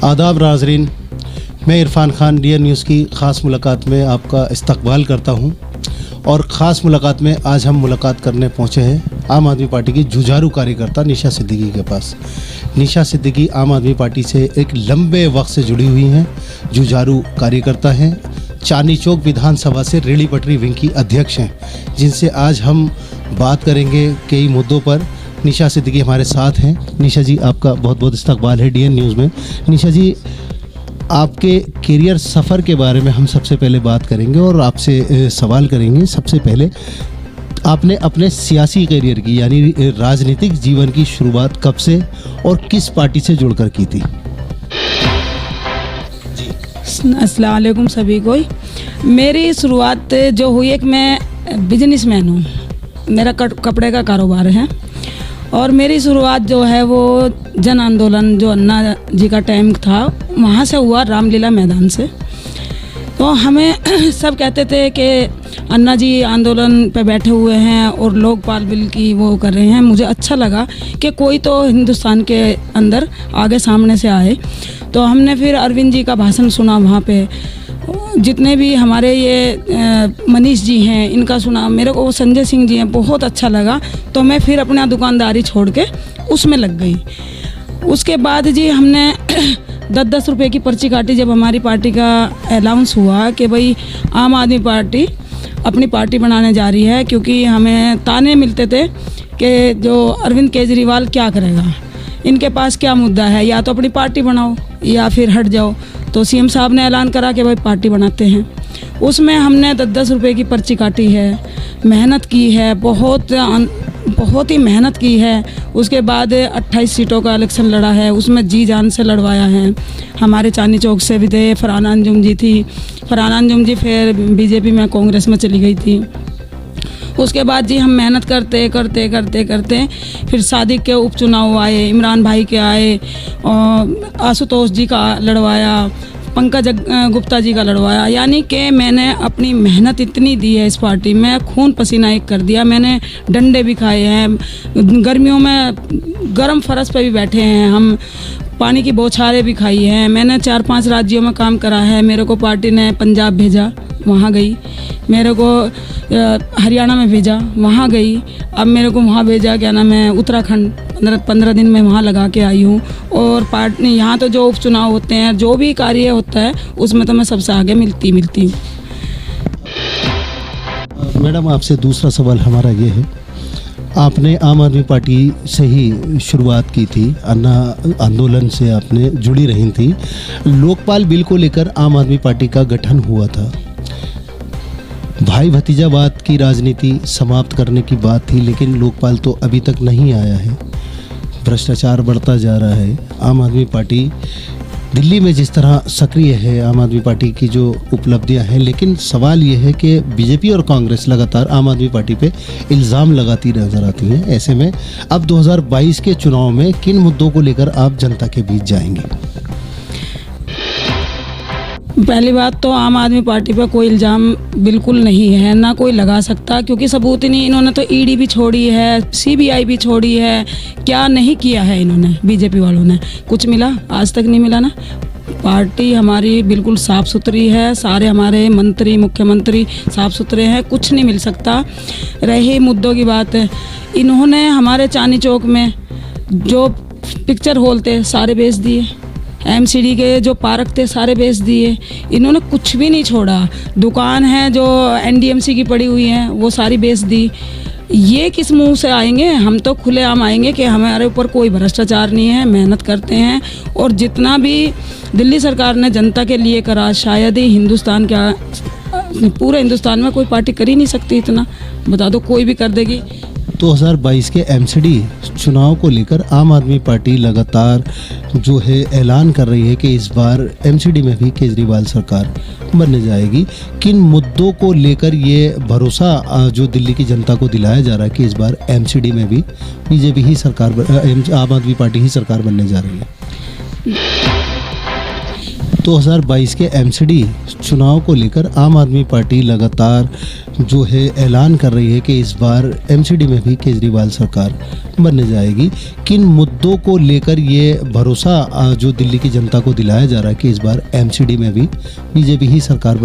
आदाब नाज़रीन, मैं इरफान खान DN न्यूज़ की ख़ास मुलाकात में आपका इस्तकबाल करता हूं। और ख़ास मुलाकात में आज हम मुलाकात करने पहुंचे हैं आम आदमी पार्टी की जुझारू कार्यकर्ता निशा सिद्दीकी के पास। निशा सिद्दीकी आम आदमी पार्टी से एक लंबे वक्त से जुड़ी हुई हैं, जुझारू कार्यकर्ता हैं, चांदनी चौक विधानसभा से रेहड़ी पटरी विंग की अध्यक्ष हैं, जिनसे आज हम बात करेंगे कई मुद्दों पर। निशा सिद्दीकी हमारे साथ हैं। निशा जी, आपका बहुत बहुत इस्तकबाल है DN न्यूज़ में। निशा जी, आपके करियर सफ़र के बारे में हम सबसे पहले बात करेंगे और आपसे सवाल करेंगे। सबसे पहले, आपने अपने सियासी करियर की यानी राजनीतिक जीवन की शुरुआत कब से और किस पार्टी से जुड़कर की थी? अस्सलाम वालेकुम सभी को। मेरी शुरुआत जो हुई है कि मैं बिजनेसमैन हूँ, मेरा कपड़े का कारोबार है और मेरी शुरुआत जो है वो जन आंदोलन जो अन्ना जी का टाइम था वहाँ से हुआ, रामलीला मैदान से। तो हमें सब कहते थे कि अन्ना जी आंदोलन पे बैठे हुए हैं और लोकपाल बिल की वो कर रहे हैं। मुझे अच्छा लगा कि कोई तो हिंदुस्तान के अंदर आगे सामने से आए। तो हमने फिर अरविंद जी का भाषण सुना वहाँ पे, जितने भी हमारे ये मनीष जी हैं इनका सुना, मेरे को वो संजय सिंह जी हैं, बहुत अच्छा लगा। तो मैं फिर अपना दुकानदारी छोड़ के उसमें लग गई। उसके बाद जी हमने 10-10 रुपये की पर्ची काटी जब हमारी पार्टी का अनाउंस हुआ कि भाई आम आदमी पार्टी अपनी पार्टी बनाने जा रही है, क्योंकि हमें ताने मिलते थे कि जो अरविंद केजरीवाल क्या करेगा, इनके पास क्या मुद्दा है, या तो अपनी पार्टी बनाओ या फिर हट जाओ। तो CM साहब ने ऐलान करा कि भाई पार्टी बनाते हैं। उसमें हमने 10-10 रुपये की पर्ची काटी है, मेहनत की है, बहुत ही मेहनत की है। उसके बाद 28 सीटों का इलेक्शन लड़ा है, उसमें जी जान से लड़वाया है। हमारे चांदनी चौक से भी थे, फरहाना अंजुम जी थी, फरहाना अंजुम जी फिर BJP में कांग्रेस में चली गई थी। उसके बाद जी हम मेहनत करते करते करते करते फिर सादिक के उपचुनाव आए, इमरान भाई के आए, और आशुतोष जी का लड़वाया, पंकज गुप्ता जी का लड़वाया। यानी कि मैंने अपनी मेहनत इतनी दी है इस पार्टी में, खून पसीना एक कर दिया। मैंने डंडे भी खाए हैं, गर्मियों में गर्म फरस पे भी बैठे हैं हम, पानी की बौछारें भी खाई हैं। मैंने 4-5 राज्यों में काम करा है। मेरे को पार्टी ने पंजाब भेजा, वहाँ गई। मेरे को हरियाणा में भेजा, वहाँ गई। अब मेरे को वहाँ भेजा, क्या नाम है, उत्तराखंड। 15 दिन में वहाँ लगा के आई हूँ। और पार्टी यहाँ तो जो उपचुनाव होते हैं, जो भी कार्य होता है, उसमें तो मैं सबसे आगे मिलती हूँ। मैडम, आपसे दूसरा सवाल हमारा ये है, आपने आम आदमी पार्टी से ही शुरुआत की थी, अन्ना आंदोलन से आपने जुड़ी रही थी। लोकपाल बिल को लेकर आम आदमी पार्टी का गठन हुआ था। भाई भतीजावाद की राजनीति समाप्त करने की बात थी, लेकिन लोकपाल तो अभी तक नहीं आया है। भ्रष्टाचार बढ़ता जा रहा है। आम आदमी पार्टी दिल्ली में जिस तरह सक्रिय है, आम आदमी पार्टी की जो उपलब्धियां हैं, लेकिन सवाल ये है कि BJP और कांग्रेस लगातार आम आदमी पार्टी पे इल्ज़ाम लगाती नजर आती हैं। ऐसे में अब 2022 के चुनाव में किन मुद्दों को लेकर आप जनता के बीच जाएंगे? पहली बात तो आम आदमी पार्टी पर कोई इल्ज़ाम बिल्कुल नहीं है, ना कोई लगा सकता, क्योंकि सबूत ही नहीं। इन्होंने तो ED भी छोड़ी है, CBI भी छोड़ी है, क्या नहीं किया है इन्होंने। BJP वालों ने कुछ मिला? आज तक नहीं मिला ना। पार्टी हमारी बिल्कुल साफ़ सुथरी है, सारे हमारे मंत्री मुख्यमंत्री साफ़ सुथरे हैं, कुछ नहीं मिल सकता। रही मुद्दों की बात, इन्होंने हमारे चांदनी चौक में जो पिक्चर हॉल थे सारे बेच दिए, MCD के जो पार्क थे सारे बेच दिए। इन्होंने कुछ भी नहीं छोड़ा। दुकान है जो NDMC की पड़ी हुई है वो सारी बेच दी। ये किस मुंह से आएंगे? हम तो खुलेआम आएंगे कि हमारे ऊपर कोई भ्रष्टाचार नहीं है, मेहनत करते हैं। और जितना भी दिल्ली सरकार ने जनता के लिए करा, शायद ही हिंदुस्तान क्या पूरे हिंदुस्तान में कोई पार्टी कर ही नहीं सकती इतना। बता दो, कोई भी कर देगी। 2022 के MCD चुनाव को लेकर आम आदमी पार्टी लगातार जो है ऐलान कर रही है कि इस बार MCD में भी केजरीवाल सरकार बनने जाएगी। किन मुद्दों को लेकर ये भरोसा जो दिल्ली की जनता को दिलाया जा रहा है कि इस बार MCD में भी BJP ही सरकार, आम आदमी पार्टी ही सरकार बनने जा रही है? 2022 के एमसीडी चुनाव को लेकर आम आदमी पार्टी लगातार जो है ऐलान कर रही है कि इस बार एमसीडी में भी केजरीवाल सरकार बनने जाएगी। किन मुद्दों को लेकर ये भरोसा जो दिल्ली की जनता को दिलाया जा रहा है कि इस बार एमसीडी में भी बीजेपी ही सरकार,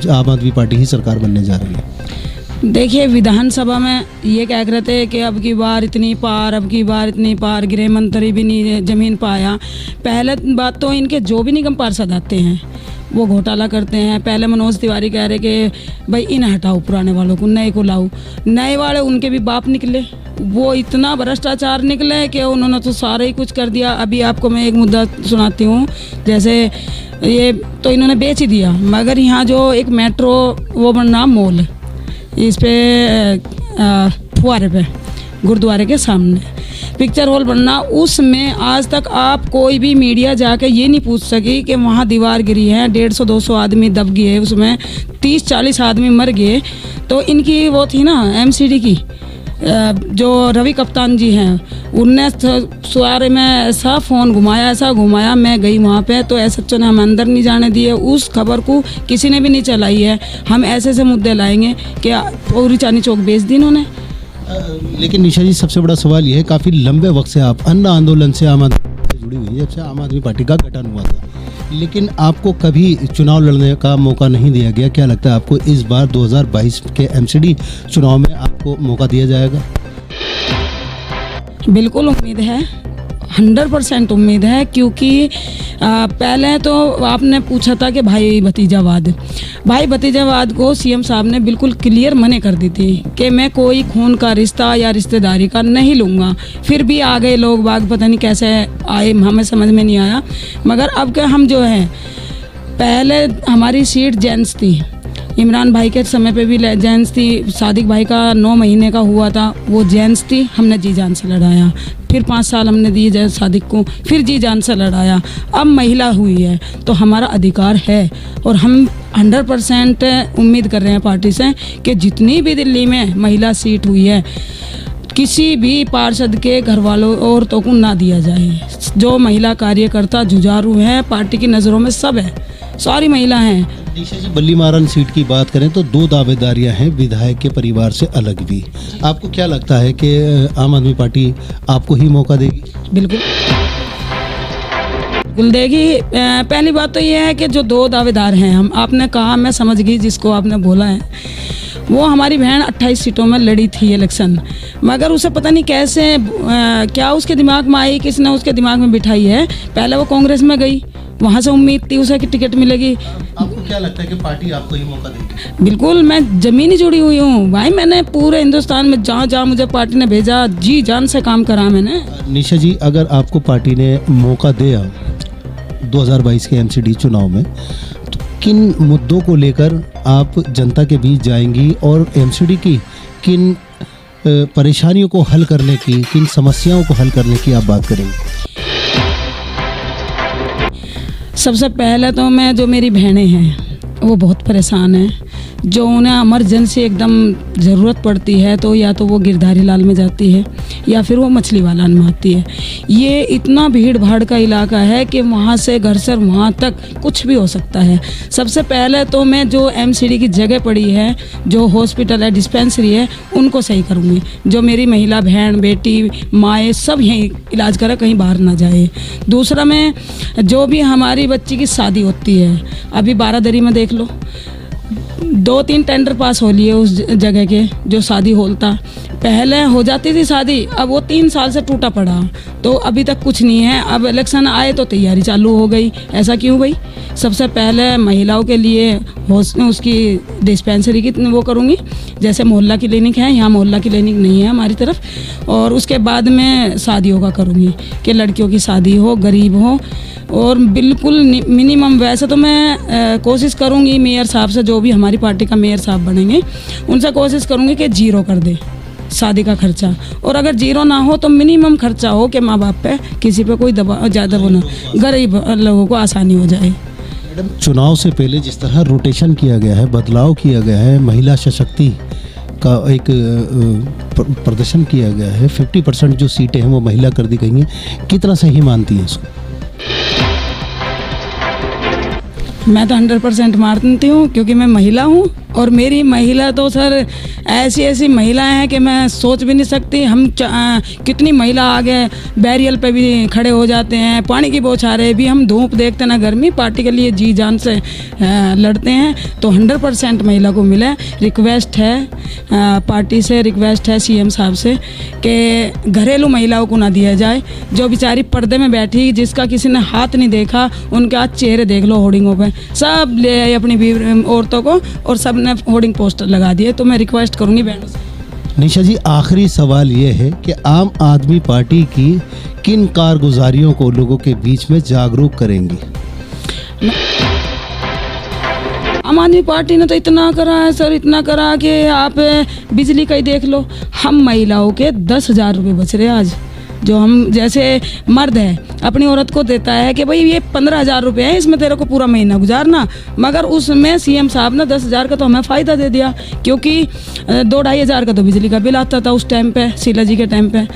आम आदमी पार्टी ही सरकार बनने जा रही है? देखिए, विधानसभा में ये कह रहे थे कि अब की बार इतनी पार, अब की बार इतनी पार, गृह मंत्री भी नहीं जमीन पाया। पहले बात तो इनके जो भी निगम पार्षद आते हैं वो घोटाला करते हैं। पहले मनोज तिवारी कह रहे कि भाई इन हटाओ पुराने वालों को, नए को लाओ। नए वाले उनके भी बाप निकले, वो इतना भ्रष्टाचार निकले कि उन्होंने तो सारा ही कुछ कर दिया। अभी आपको मैं एक मुद्दा सुनाती हूँ, जैसे ये तो इन्होंने बेच ही दिया, मगर यहाँ जो एक मेट्रो वो बनना मॉल, इस पे फुहारे पे गुरुद्वारे के सामने पिक्चर हॉल बनना, उसमें आज तक आप कोई भी मीडिया जाके ये नहीं पूछ सकी कि वहाँ दीवार गिरी है, 150-200 आदमी दब गए, उसमें 30-40 आदमी मर गए। तो इनकी वो थी ना एमसीडी की, जो रवि कप्तान जी हैं, उनने सारे में ऐसा फ़ोन घुमाया, ऐसा घुमाया। मैं गई वहाँ पे तो एसएचओ ने हमें अंदर नहीं जाने दिए, उस खबर को किसी ने भी नहीं चलाई है। हम ऐसे मुद्दे लाएंगे कि पूरी चांदनी चौक बेच दी इन्होंने। लेकिन निशा जी, सबसे बड़ा सवाल ये है, काफ़ी लंबे वक्त से आप अन्न आंदोलन से आम आदमी पार्टी जुड़ी हुई है, जब से आम आदमी पार्टी का गठन हुआ था, लेकिन आपको कभी चुनाव लड़ने का मौका नहीं दिया गया। क्या लगता है आपको इस बार 2022 के एमसीडी चुनाव में आपको मौका दिया जाएगा? बिल्कुल उम्मीद है, 100% उम्मीद है, क्योंकि पहले तो आपने पूछा था कि भाई भतीजावाद को सीएम साहब ने बिल्कुल क्लियर मने कर दी थी कि मैं कोई खून का रिश्ता या रिश्तेदारी का नहीं लूँगा। फिर भी आ गए लोग बाग, पता नहीं कैसे आए, हमें समझ में नहीं आया। मगर अब क्या, हम जो है, पहले हमारी सीट जेंट्स थी, इमरान भाई के समय पे भी जेंट्स थी, सादिक भाई का 9 महीने का हुआ था, वो जेंट्स थी, हमने जी जान से लड़ाया। फिर 5 साल हमने दिए सादिक को, फिर जी जान से लड़ाया। अब महिला हुई है तो हमारा अधिकार है, और हम 100% उम्मीद कर रहे हैं पार्टी से कि जितनी भी दिल्ली में महिला सीट हुई है, किसी भी पार्षद के घर वालों औरतों को ना दिया जाए। जो महिला कार्यकर्ता जुझारू हैं, पार्टी की नज़रों में सब है, सारी महिला हैं। निशा जी, बल्लीमारन सीट की बात करें तो 2 दावेदारियां हैं विधायक के परिवार से अलग भी। आपको क्या लगता है कि आम आदमी पार्टी आपको ही मौका देगी? बिल्कुल देगी। पहली बात तो ये है कि जो 2 दावेदार हैं, हम, आपने कहा, मैं समझ गई जिसको आपने बोला है, वो हमारी बहन 28 सीटों में लड़ी थी इलेक्शन, मगर उसे पता नहीं कैसे क्या उसके दिमाग में आई, किसने उसके दिमाग में बिठाई है। पहले वो कांग्रेस में गई, वहाँ से उम्मीद थी उसे कि टिकट मिलेगी। आपको क्या लगता है कि पार्टी आपको ही मौका देगी? बिल्कुल, मैं जमीनी जुड़ी हुई हूँ भाई, मैंने पूरे हिंदुस्तान में जहाँ जहाँ मुझे पार्टी ने भेजा, जी जान से काम करा मैंने। निशा जी, अगर आपको पार्टी ने मौका दिया 2022 के एमसीडी चुनाव में, तो किन मुद्दों को लेकर आप जनता के बीच जाएंगी और एमसीडी की किन परेशानियों को हल करने की, किन समस्याओं को हल करने की आप बात करेंगे? सबसे पहले तो मैं, जो मेरी बहनें हैं वो बहुत परेशान हैं, जो उन्हें इमरजेंसी एकदम ज़रूरत पड़ती है तो या तो वो गिरधारी लाल में जाती है या फिर वो मछली वाला में आती है। ये इतना भीड़ भाड़ का इलाका है कि वहाँ से घर से वहाँ तक कुछ भी हो सकता है। सबसे पहले तो मैं जो एमसीडी की जगह पड़ी है, जो हॉस्पिटल है, डिस्पेंसरी है, उनको सही करूँगी। जो मेरी महिला बहन, बेटी, माएँ सब यहीं इलाज करें, कहीं बाहर ना जाए। दूसरा, मैं जो भी हमारी बच्ची की शादी होती है, अभी बारादरी में देख लो, 2-3 टेंडर पास हो लिए उस जगह के, जो शादी हॉल था। पहले हो जाती थी शादी, अब वो 3 साल से टूटा पड़ा, तो अभी तक कुछ नहीं है। अब इलेक्शन आए तो तैयारी चालू हो गई। ऐसा क्यों भाई? सबसे पहले महिलाओं के लिए उसकी डिस्पेंसरी की वो करूँगी, जैसे मोहल्ला क्लिनिक है, यहाँ मोहल्ला क्लिनिक नहीं है हमारी तरफ। और उसके बाद में शादियों का करूँगी कि लड़कियों की शादी हो, गरीब हो, और बिल्कुल मिनिमम। वैसे तो मैं कोशिश करूँगी मेयर साहब से, जो भी हमारी पार्टी का मेयर साहब बनेंगे, उनसे कोशिश करूँगी कि 0 कर दे शादी का खर्चा। और अगर 0 ना हो तो मिनिमम खर्चा हो कि माँ बाप पे, किसी पे कोई दबाव ज़्यादा वो ना, गरीब लोगों को आसानी हो जाए। मैडम, चुनाव से पहले जिस तरह रोटेशन किया गया है, बदलाव किया गया है, महिला सशक्ति का एक प्रदर्शन किया गया है, 50% जो सीटें हैं वो महिला कर दी गई हैं, कितना सही मानती हैं इसको? मैं तो 100% मानती हूँ, क्योंकि मैं महिला हूँ और मेरी महिला तो सर ऐसी ऐसी महिलाएं हैं कि मैं सोच भी नहीं सकती। हम कितनी महिला आगे बैरियल पे भी खड़े हो जाते हैं, पानी की बौछारें भी, हम धूप देखते ना गर्मी, पार्टी के लिए जी जान से लड़ते हैं। तो 100% महिला को मिले। रिक्वेस्ट है पार्टी से, रिक्वेस्ट है सीएम साहब से कि घरेलू महिलाओं को ना दिया जाए। जो बेचारी पर्दे में बैठी, जिसका किसी ने हाथ नहीं देखा, उनके आज चेहरे देख लो होर्डिंगों पे, सब ले आई अपनी औरतों को और सब ने होर्डिंग पोस्टर लगा दिए। तो मैं रिक्वेस्ट करूंगी बहनों से। निशा जी, आखिरी सवाल ये है कि आम आदमी पार्टी की किन कारगुजारियों को लोगों के बीच में जागरूक करेंगी? आम आदमी पार्टी ने तो इतना करा है सर, इतना करा कि आप बिजली का ही देख लो। हम महिलाओं के 10,000 रुपये बच रहे आज। जो हम जैसे मर्द है अपनी औरत को देता है कि भाई ये 15,000 रुपये है, इसमें तेरे को पूरा महीना गुजारना, मगर उसमें सीएम साहब ने 10,000 का तो हमें फ़ायदा दे दिया, क्योंकि 2-2.5 हज़ार का तो बिजली का बिल आता था उस टाइम पे, शीला जी के टाइम पे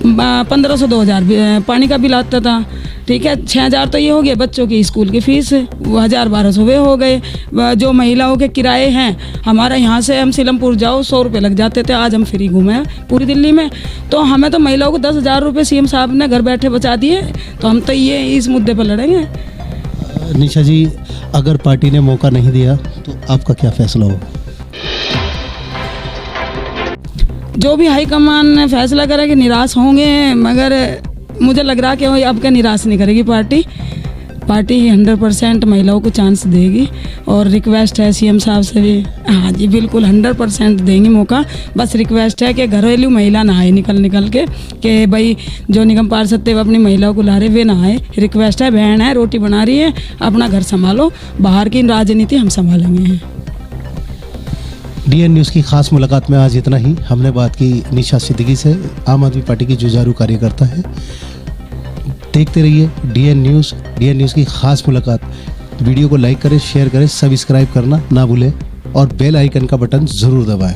1500-2000 पानी का बिल आता था। ठीक है, 6,000 तो ये हो गए बच्चों की स्कूल की फीस, 1,000-1,200 वे हो गए। जो महिलाओं के किराए हैं, हमारा यहाँ से हम सीलमपुर जाओ 100 रुपये लग जाते थे, आज हम फ्री घूमे पूरी दिल्ली में। तो हमें तो महिलाओं को 10,000 रुपये सीएम साहब ने घर बैठे बचा दिए। तो हम तो ये इस मुद्दे पर लड़ेंगे। निशा जी, अगर पार्टी ने मौका नहीं दिया तो आपका क्या फैसला होगा? जो भी हाईकमान ने फैसला करा कि निराश होंगे, मगर मुझे लग रहा कि अब क्या निराश नहीं करेगी पार्टी। पार्टी 100% महिलाओं को चांस देगी और रिक्वेस्ट है सीएम साहब से भी, हाँ जी बिल्कुल 100% देंगे मौका। बस रिक्वेस्ट है कि घरेलू महिला ना आए निकल के कि भाई जो निगम पार्षद थे वो अपनी महिलाओं को ला रहे वे ना आए। रिक्वेस्ट है, बहन है, रोटी बना रही है, अपना घर संभालो, बाहर की राजनीति हम संभालेंगे। डीएन न्यूज़ की खास मुलाकात में आज इतना ही। हमने बात की निशा सिद्दीकी से, आम आदमी पार्टी की जुझारू कार्यकर्ता है। देखते रहिए डीएन न्यूज़ की खास मुलाकात। वीडियो को लाइक करें, शेयर करें, सब्सक्राइब करना ना भूलें और बेल आइकन का बटन ज़रूर दबाएं।